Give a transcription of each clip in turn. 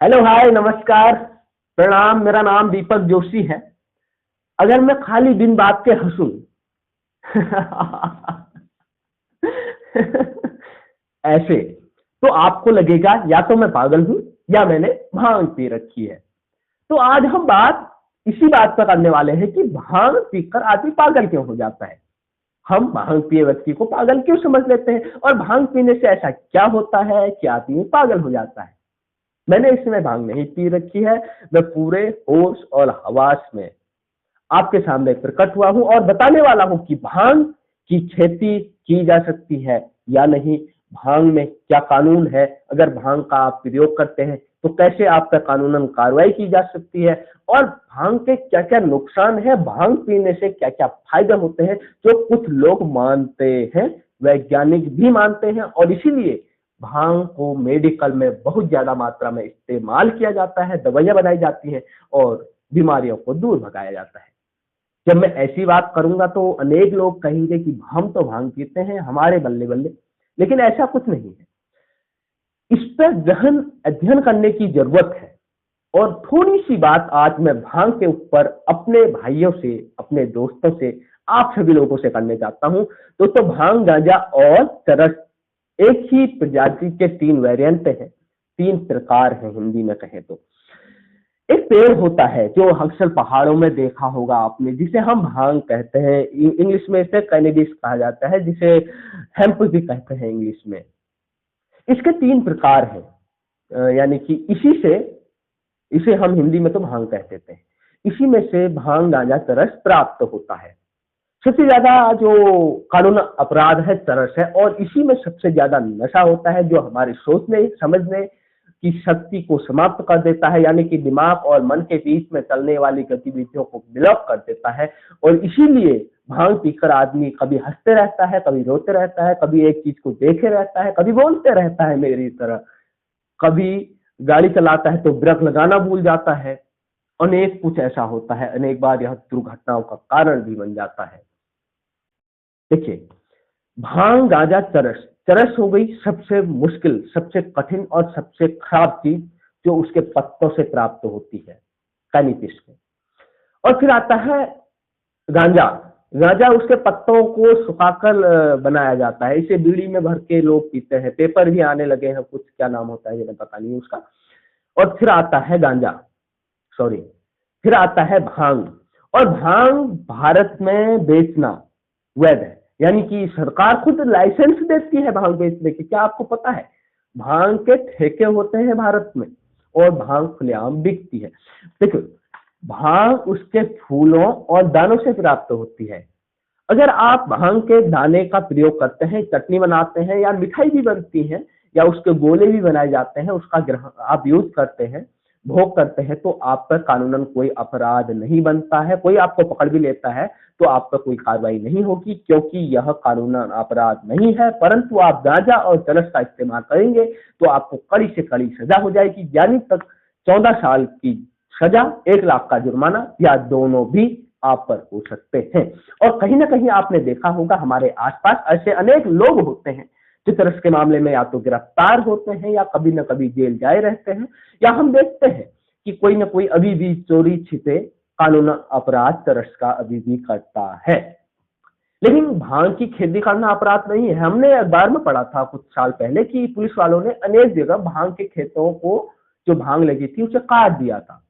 Hello, हाय, नमस्कार, प्रणाम। मेरा नाम दीपक जोशी है। अगर मैं खाली दिन बात के हंसूं ऐसे, तो आपको लगेगा या तो मैं पागल हूं या मैंने भांग पी रखी है। तो आज हम बात इसी बात पर करने वाले हैं कि भांग पीकर आदमी पागल क्यों हो जाता है। हम भांग पिए व्यक्ति को पागल क्यों समझ लेते हैं और भांग पीने से ऐसा क्या होता है कि आदमी पागल हो जाता है। मैंने इस समय भांग नहीं पी रखी है। मैं पूरे होश और हवास में आपके सामने प्रकट हुआ हूं और बताने वाला हूं कि भांग की खेती की जा सकती है या नहीं, भांग में क्या कानून है, अगर भांग का आप प्रयोग करते हैं तो कैसे आप पर कानूनन कार्रवाई की जा सकती है, और भांग के क्या क्या नुकसान है, भांग पीने से क्या क्या फायदे होते हैं जो कुछ लोग मानते हैं, वैज्ञानिक भी मानते हैं, और इसीलिए भांग को मेडिकल में बहुत ज्यादा मात्रा में इस्तेमाल किया जाता है, दवाइयां बनाई जाती हैं और बीमारियों को दूर भगाया जाता है। जब मैं ऐसी बात करूंगा तो अनेक लोग कहेंगे कि हम तो भांग पीते हैं, हमारे बल्ले बल्ले, लेकिन ऐसा कुछ नहीं है। इस पर गहन अध्ययन करने की जरूरत है। और थोड़ी सी बात आज मैं भांग के ऊपर अपने भाइयों से, अपने दोस्तों से, आप सभी लोगों से करने चाहता हूं। दोस्तों, भांग, गांजा और चरस एक ही प्रजाति के तीन वेरिएंट हैं, तीन प्रकार हैं हिंदी में कहें तो। एक पेड़ होता है जो अक्सर पहाड़ों में देखा होगा आपने, जिसे हम भांग कहते हैं, इंग्लिश में इसे कैनेडिस कहा जाता है, जिसे हेम्प भी कहते हैं इंग्लिश में। इसके तीन प्रकार हैं, यानी कि इसे हम हिंदी में तो भांग कह देते हैं। इसी में से भांग, गांजा, चरस प्राप्त होता है। सबसे ज्यादा जो कानून अपराध है चरस है, और इसी में सबसे ज्यादा नशा होता है जो हमारे सोचने समझने की शक्ति को समाप्त कर देता है, यानी कि दिमाग और मन के बीच में चलने वाली गतिविधियों को ब्लॉक कर देता है। और इसीलिए भांग पीकर आदमी कभी हंसते रहता है, कभी रोते रहता है, कभी एक चीज को देखे रहता है, कभी बोलते रहता है मेरी तरह, कभी गाड़ी चलाता है तो ब्रेक लगाना भूल जाता है। अनेक कुछ ऐसा होता है, अनेक बार यह दुर्घटनाओं का कारण भी बन जाता है। देखिए, भांग, गांजा, चरस। चरस हो गई सबसे मुश्किल, सबसे कठिन और सबसे खराब चीज जो उसके पत्तों से प्राप्त होती है, कैनिपिस में। और फिर आता है गांजा। गांजा उसके पत्तों को सुखाकर बनाया जाता है, इसे बीड़ी में भर के लोग पीते हैं, पेपर भी आने लगे हैं कुछ, क्या नाम होता है ये मैं पता नहीं उसका। और फिर आता है गांजा, सॉरी, फिर आता है भांग। और भांग भारत में बेचना वैध है, यानी कि सरकार खुद लाइसेंस देती है भांग बेचने की। क्या आपको पता है? भांग के ठेके होते हैं भारत में और भांग खुलेआम बिकती है। देखो, भांग उसके फूलों और दानों से प्राप्त होती है। अगर आप भांग के दाने का प्रयोग करते हैं, चटनी बनाते हैं, या मिठाई भी बनती है, या उसके गोले भी बनाए जाते हैं, उसका ग्रहण आप यूज करते हैं, भोग करते हैं, तो आप पर कानूनन कोई अपराध नहीं बनता है। कोई आपको पकड़ भी लेता है तो आप पर कोई कार्रवाई नहीं होगी, क्योंकि यह कानूनन अपराध नहीं है। परंतु आप गांजा और चरस का इस्तेमाल करेंगे तो आपको कड़ी से कड़ी सजा हो जाएगी, यानी तक 14 साल की सजा, 1 लाख का जुर्माना, या दोनों भी आप पर हो सकते हैं। और कहीं ना कहीं आपने देखा होगा हमारे आसपास ऐसे अनेक लोग होते हैं जो चरस के मामले में या तो गिरफ्तार होते हैं या कभी न कभी जेल जाए रहते हैं, या हम देखते हैं कि कोई ना कोई अभी भी चोरी छिपे कानून अपराध चरस का अभी भी करता है। लेकिन भांग की खेती करना अपराध नहीं है। हमने अखबार में पढ़ा था कुछ साल पहले कि पुलिस वालों ने अनेक जगह भांग के खेतों को, जो भांग लगी थी, उसे काट दिया था।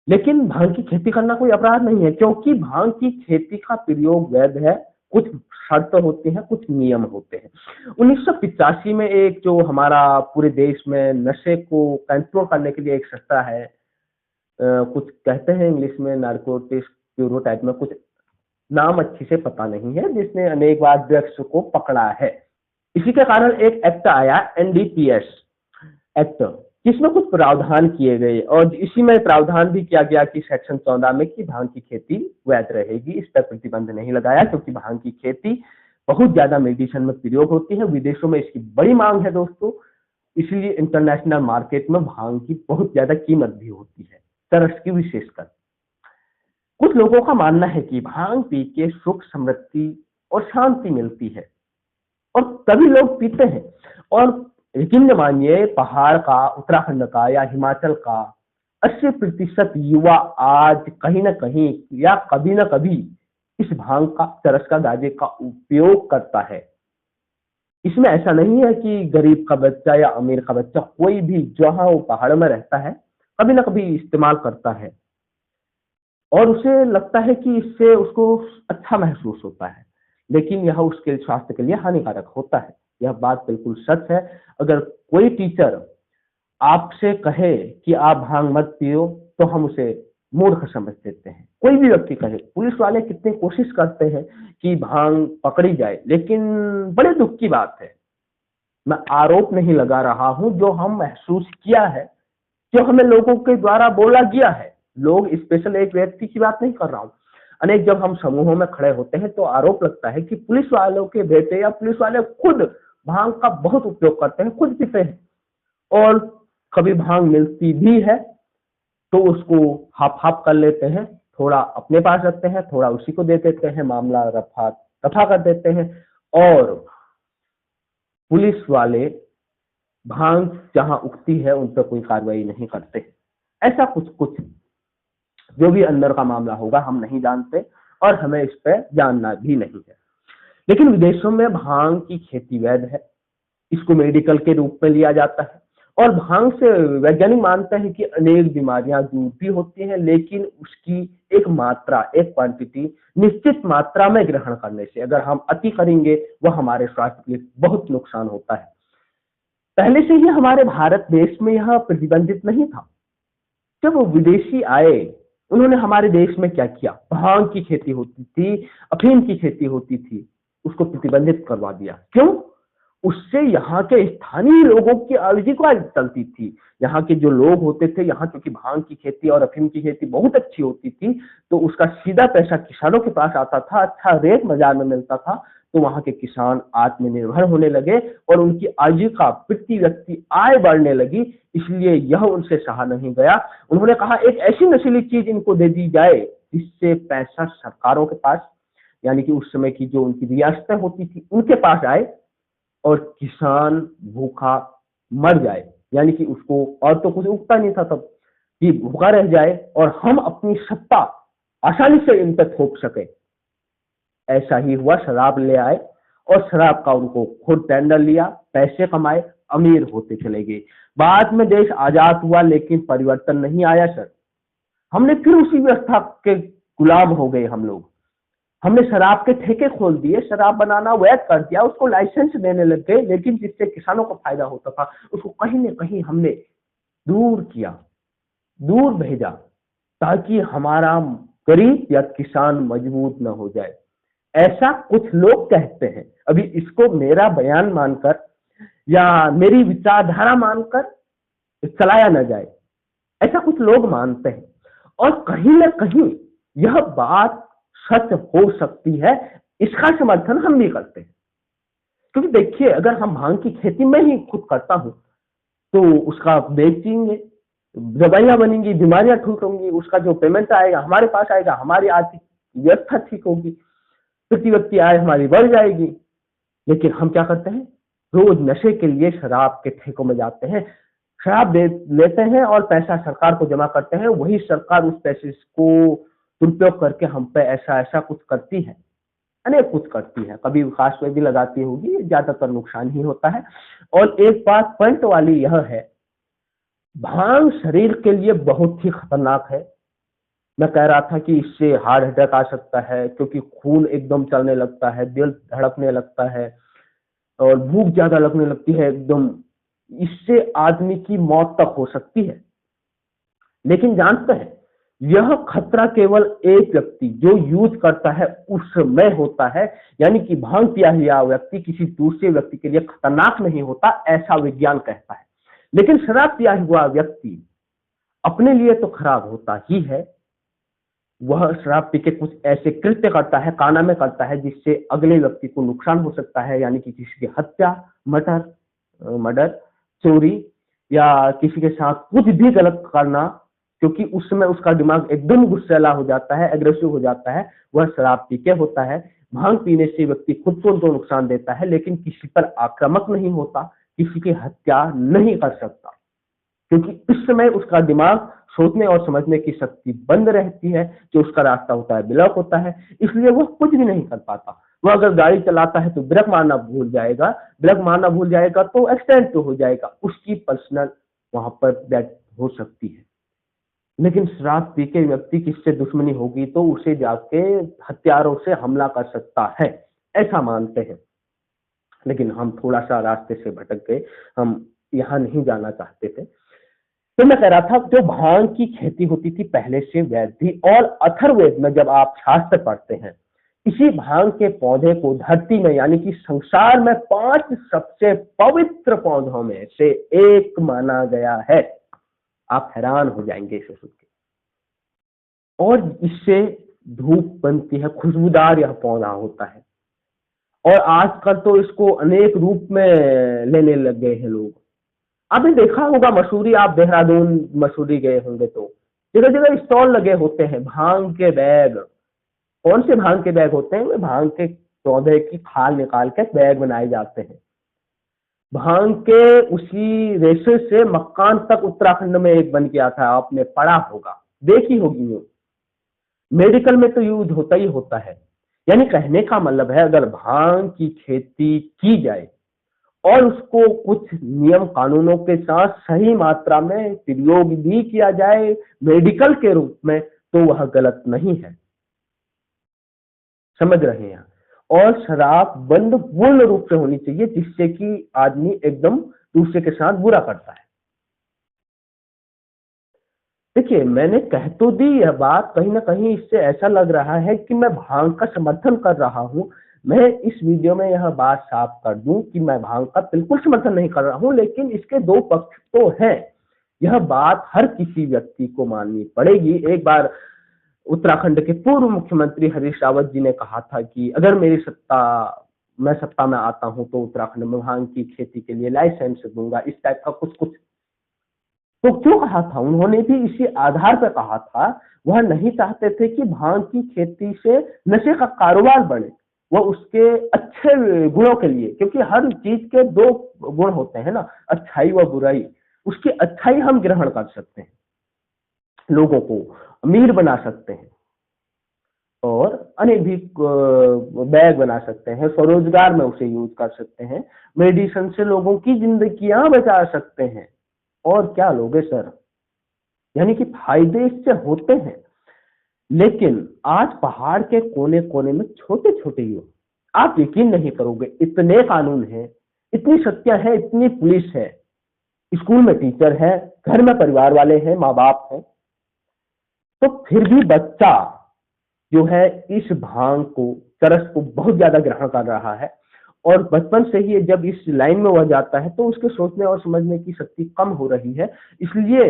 लेकिन भांग की खेती करना कोई अपराध नहीं है, क्योंकि भांग की खेती का प्रयोग वैध है। कुछ शर्त होती हैं, कुछ नियम होते हैं। 1985 में एक जो हमारा पूरे देश में नशे को कंट्रोल करने के लिए एक संस्था है, कुछ कहते हैं इंग्लिश में नारकोटिक्स ब्यूरो टाइप में कुछ, नाम अच्छी से पता नहीं है, जिसने अनेक बार ड्रग्स को पकड़ा है। इसी के कारण एक एक्ट आया, एनडीपीएस एक्ट, जिसमें कुछ प्रावधान किए गए, और इसी में प्रावधान भी किया गया कि सेक्शन 14 में कि भांग की खेती वैध रहेगी। इस पर प्रतिबंध नहीं लगाया, क्योंकि भांग की खेती बहुत ज्यादा मेडिसिन में प्रयोग होती है, विदेशों में इसकी बड़ी मांग है दोस्तों, इसलिए इंटरनेशनल मार्केट में भांग की बहुत ज्यादा कीमत भी होती है, चरस की विशेषकर। कुछ लोगों का मानना है कि भांग पी के सुख, समृद्धि और शांति मिलती है, और तभी लोग पीते हैं। और यकीन मानिए पहाड़ का, उत्तराखंड का या हिमाचल का 80% युवा आज कहीं ना कहीं या कभी ना कभी इस भांग का, चरस का, गांजे का उपयोग करता है। इसमें ऐसा नहीं है कि गरीब का बच्चा या अमीर का बच्चा, कोई भी जहां वो पहाड़ में रहता है कभी ना कभी इस्तेमाल करता है और उसे लगता है कि इससे उसको अच्छा महसूस होता है, लेकिन यह उसके स्वास्थ्य के लिए हानिकारक होता है। यह बात बिल्कुल सच है। अगर कोई टीचर आपसे कहे कि आप भांग मत पियो तो हम उसे मूर्ख समझ देते हैं। कोई भी व्यक्ति कहे, पुलिस वाले कितनी कोशिश करते हैं कि भांग पकड़ी जाए, लेकिन बड़े दुख की बात है, मैं आरोप नहीं लगा रहा हूं, जो हम महसूस किया है, जो हमें लोगों के द्वारा बोला गया है। लोग स्पेशल एक व्यक्ति की बात नहीं कर रहा हूं, अनेक जब हम समूहों में खड़े होते हैं तो आरोप लगता है कि पुलिस वालों के बेटे या पुलिस वाले खुद भांग का बहुत उपयोग करते हैं, खुद पीते हैं, और कभी भांग मिलती भी है तो उसको हाफ हाफ कर लेते हैं, थोड़ा अपने पास रखते हैं, थोड़ा उसी को दे देते हैं, मामला रफा दफा कर देते हैं। और पुलिस वाले भांग जहां उगती है उन पर कोई कार्रवाई नहीं करते। ऐसा कुछ कुछ जो भी अंदर का मामला होगा हम नहीं जानते और हमें इस पर जानना भी नहीं है। लेकिन विदेशों में भांग की खेती वैध है, इसको मेडिकल के रूप में लिया जाता है और भांग से वैज्ञानिक मानते हैं कि अनेक बीमारियां दूर भी होती हैं, लेकिन उसकी एक मात्रा, एक क्वांटिटी निश्चित मात्रा में ग्रहण करने से, अगर हम अति करेंगे वह हमारे स्वास्थ्य के लिए बहुत नुकसान होता है। पहले से ही हमारे भारत देश में यह प्रतिबंधित नहीं था। जब वो विदेशी आए उन्होंने हमारे देश में क्या किया, भांग की खेती होती थी, अफीम की खेती होती थी, उसको प्रतिबंधित करवा दिया। क्यों? उससे यहाँ के स्थानीय लोगों की आजीविका चलती थी। यहाँ के जो लोग होते थे, यहाँ क्योंकि भांग की खेती और अफीम की खेती बहुत अच्छी होती थी, तो उसका सीधा पैसा किसानों के पास आता था, अच्छा रेट बाजार में मिलता था, तो वहां के किसान आत्मनिर्भर होने लगे और उनकी आजीविका, प्रति व्यक्ति आय बढ़ने लगी। इसलिए यह उनसे सहा नहीं गया। उन्होंने कहा एक ऐसी नशीली चीज इनको दे दी जाए जिससे पैसा सरकारों के पास, यानी कि उस समय की जो उनकी रियासतें होती थी उनके पास आए और किसान भूखा मर जाए, यानी कि उसको और तो कुछ उगता नहीं था तब, कि भूखा रह जाए और हम अपनी सत्ता आसानी से इन पर थोप सके। ऐसा ही हुआ, शराब ले आए और शराब का उनको खुद टेंडर लिया, पैसे कमाए, अमीर होते चले गए। बाद में देश आजाद हुआ लेकिन परिवर्तन नहीं आया सर। हमने फिर उसी व्यवस्था के गुलाम हो गए हम लोग। हमने शराब के ठेके खोल दिए, शराब बनाना वैध कर दिया, उसको लाइसेंस देने लग गए, लेकिन जिससे किसानों को फायदा होता था उसको कहीं न कहीं हमने दूर किया, दूर भेजा, ताकि हमारा गरीब या किसान मजबूत न हो जाए। ऐसा कुछ लोग कहते हैं। अभी इसको मेरा बयान मानकर या मेरी विचारधारा मानकर चलाया न जाए, ऐसा कुछ लोग मानते हैं और कहीं ना कहीं यह बात सच हो सकती है, इसका समर्थन हम भी करते हैं। क्योंकि देखिए, अगर हम भांग की खेती में ही खुद करता हूं तो उसका बेचेंगे, दवाइयां बनेंगी, बीमारियां ठीक होंगी, उसका जो पेमेंट आएगा हमारे पास आएगा, हमारी आर्थिक व्यवस्था ठीक होगी, प्रति व्यक्ति आय हमारी बढ़ जाएगी। लेकिन हम क्या करते हैं, रोज नशे के लिए शराब के ठेकों में जाते हैं, शराब लेते हैं और पैसा सरकार को जमा करते हैं। वही सरकार उस पैसे को दुरुपयोग करके हम पे ऐसा ऐसा कुछ करती है, अनेक कुछ करती है, कभी विकास में भी लगाती होगी, ज्यादातर नुकसान ही होता है। और एक बात पॉइंट वाली यह है, भांग शरीर के लिए बहुत ही खतरनाक है। मैं कह रहा था कि इससे हार्ट अटैक आ सकता है, क्योंकि खून एकदम चलने लगता है, दिल धड़कने लगता है और भूख ज्यादा लगने लगती है एकदम। इससे आदमी की मौत तक हो सकती है। लेकिन जानते हैं, यह खतरा केवल एक व्यक्ति जो यूज करता है उसमें होता है, यानी कि भांग पिया हुआ व्यक्ति किसी दूसरे व्यक्ति के लिए खतरनाक नहीं होता, ऐसा विज्ञान कहता है। लेकिन शराब पिया हुआ व्यक्ति अपने लिए तो खराब होता ही है, वह शराब पी के कुछ ऐसे कृत्य करता है, काना में करता है, जिससे अगले व्यक्ति को नुकसान हो सकता है, यानी कि किसी की हत्या, मर्डर, चोरी या किसी के साथ कुछ भी गलत करना, क्योंकि उस समय उसका दिमाग एकदम गुस्सैला हो जाता है, एग्रेसिव हो जाता है, वह शराब पी के होता है। भांग पीने से व्यक्ति खुद को तो नुकसान देता है लेकिन किसी पर आक्रामक नहीं होता, किसी की हत्या नहीं कर सकता, क्योंकि इस समय उसका दिमाग सोचने और समझने की शक्ति बंद रहती है, जो उसका रास्ता होता है ब्लॉक होता है, इसलिए वह कुछ भी नहीं कर पाता। वो अगर गाड़ी चलाता है तो ब्रेक मारना भूल जाएगा, ब्रेक मारना भूल जाएगा तो एक्सीडेंट तो हो जाएगा, उसकी पर्सनल वहां पर डेथ हो सकती है। लेकिन शराब पी के व्यक्ति किससे दुश्मनी होगी तो उसे जाके हथियारों से हमला कर सकता है, ऐसा मानते हैं। लेकिन हम थोड़ा सा रास्ते से भटक गए, हम यहाँ नहीं जाना चाहते थे। तो मैं कह रहा था, जो भांग की खेती होती थी पहले से वैद थी, और अथर्ववेद में जब आप शास्त्र पढ़ते हैं, इसी भांग के पौधे को धरती में यानी कि संसार में 5 सबसे पवित्र पौधों में से एक माना गया है। आप हैरान हो जाएंगे इसे सुन के। और इससे धूप बनती है, खुशबूदार यह पौधा होता है, और आजकल तो इसको अनेक रूप में लेने लग गए हैं लोग। आपने देखा होगा मसूरी, आप देहरादून मसूरी गए होंगे तो जगह जगह स्टॉल लगे होते हैं भांग के बैग। कौन से भांग के बैग होते हैं? वे भांग के पौधे की खाल निकाल के बैग बनाए जाते हैं। भांग के उसी रेशे से मकान तक उत्तराखंड में एक बन गया था, आपने पढ़ा होगा, देखी होगी न्यूज। मेडिकल में तो यूज होता ही होता है। यानी कहने का मतलब है, अगर भांग की खेती की जाए और उसको कुछ नियम कानूनों के साथ सही मात्रा में प्रयोग भी किया जाए मेडिकल के रूप में, तो वह गलत नहीं है। समझ रहे हैं? और शराब बंद पूर्ण रूप से होनी चाहिए, जिससे कि आदमी एकदम दूसरे के साथ बुरा करता है। देखिए, मैंने कह तो दी यह बात, कहीं ना कहीं इससे ऐसा लग रहा है कि मैं भांग का समर्थन कर रहा हूं। मैं इस वीडियो में यह बात साफ कर दूं कि मैं भांग का बिल्कुल समर्थन नहीं कर रहा हूं, लेकिन इसके दो पक्ष तो हैं। यह बात हर किसी व्यक्ति को माननी पड़ेगी। एक बार उत्तराखंड के पूर्व मुख्यमंत्री हरीश रावत जी ने कहा था कि अगर मैं सत्ता में आता हूं तो उत्तराखंड में भांग की खेती के लिए लाइसेंस दूंगा, इस टाइप का कुछ कुछ। तो क्यों कहा था? उन्होंने भी इसी आधार पर कहा था, वह नहीं चाहते थे कि भांग की खेती से नशे का कारोबार बढ़े, वो उसके अच्छे गुणों के लिए, क्योंकि हर चीज के दो गुण होते हैं ना, अच्छाई व बुराई। उसकी अच्छाई हम ग्रहण कर सकते हैं, लोगों को अमीर बना सकते हैं, और अनेक भी बैग बना सकते हैं, स्वरोजगार में उसे यूज कर सकते हैं, मेडिसिन से लोगों की जिंदगियां बचा सकते हैं। और क्या लोगे सर, यानी कि फायदे इससे होते हैं। लेकिन आज पहाड़ के कोने कोने में छोटे छोटे युवक, आप यकीन नहीं करोगे, इतने कानून हैं, इतनी शक्तियां हैं, इतनी पुलिस है, स्कूल में टीचर है, घर में परिवार वाले हैं, माँ बाप हैं, तो फिर भी बच्चा जो है इस भांग को, चरस को बहुत ज्यादा ग्रहण कर रहा है। और बचपन से ही जब इस लाइन में वह जाता है तो उसके सोचने और समझने की शक्ति कम हो रही है, इसलिए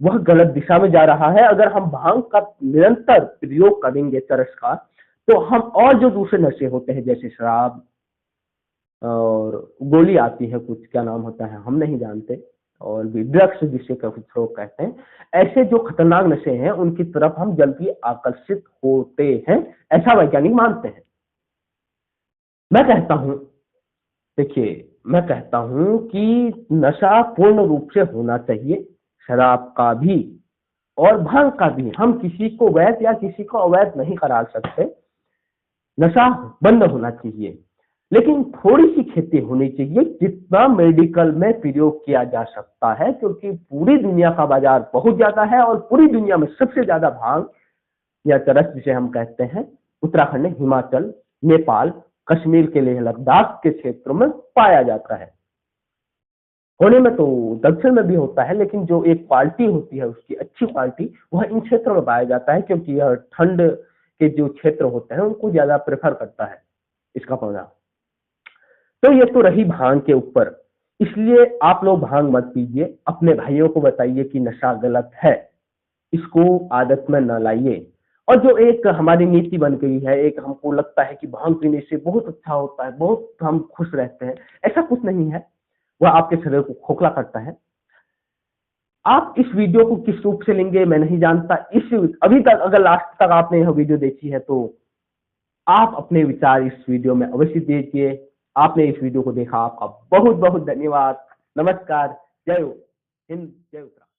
वह गलत दिशा में जा रहा है। अगर हम भांग का निरंतर प्रयोग करेंगे चरस का, तो हम और जो दूसरे नशे होते हैं जैसे शराब और गोली आती है, कुछ क्या नाम होता है हम नहीं जानते, और भी ड्रग्स जिसे कुछ लोग कहते हैं, ऐसे जो खतरनाक नशे हैं उनकी तरफ हम जल्दी आकर्षित होते हैं, ऐसा वैज्ञानिक मानते हैं। मैं कहता हूं, देखिए, मैं कहता हूं कि नशा पूर्ण रूप से होना चाहिए, शराब का भी और भांग का भी। हम किसी को वैध या किसी को अवैध नहीं करार सकते, नशा बंद होना चाहिए, लेकिन थोड़ी सी खेती होनी चाहिए जितना मेडिकल में प्रयोग किया जा सकता है, क्योंकि पूरी दुनिया का बाजार बहुत ज्यादा है, और पूरी दुनिया में सबसे ज्यादा भांग या चरस जिसे हम कहते हैं उत्तराखंड, हिमाचल, नेपाल, कश्मीर के लिए लद्दाख के क्षेत्रों में पाया जाता है। होने में तो दक्षिण में भी होता है, लेकिन जो एक क्वालिटी होती है उसकी अच्छी क्वालिटी, वह इन क्षेत्रों में पाया जाता है, क्योंकि यह ठंड के जो क्षेत्र होते हैं उनको ज्यादा प्रेफर करता है इसका पौधा। तो ये तो रही भांग के ऊपर। इसलिए आप लोग भांग मत पीजिए, अपने भाइयों को बताइए कि नशा गलत है, इसको आदत में न लाइए। और जो एक हमारी नीति बन गई है, एक हमको लगता है कि भांग पीने से बहुत अच्छा होता है, बहुत हम खुश रहते हैं, ऐसा कुछ नहीं है, वह आपके शरीर को खोखला करता है। आप इस वीडियो को किस रूप से लेंगे मैं नहीं जानता। इस अभी तक अगर लास्ट तक आपने यह वीडियो देखी है तो आप अपने विचार इस वीडियो में अवश्य दीजिए। आपने इस वीडियो को देखा, आपका बहुत बहुत धन्यवाद। नमस्कार। जय हिंद, जय उत्तराखंड।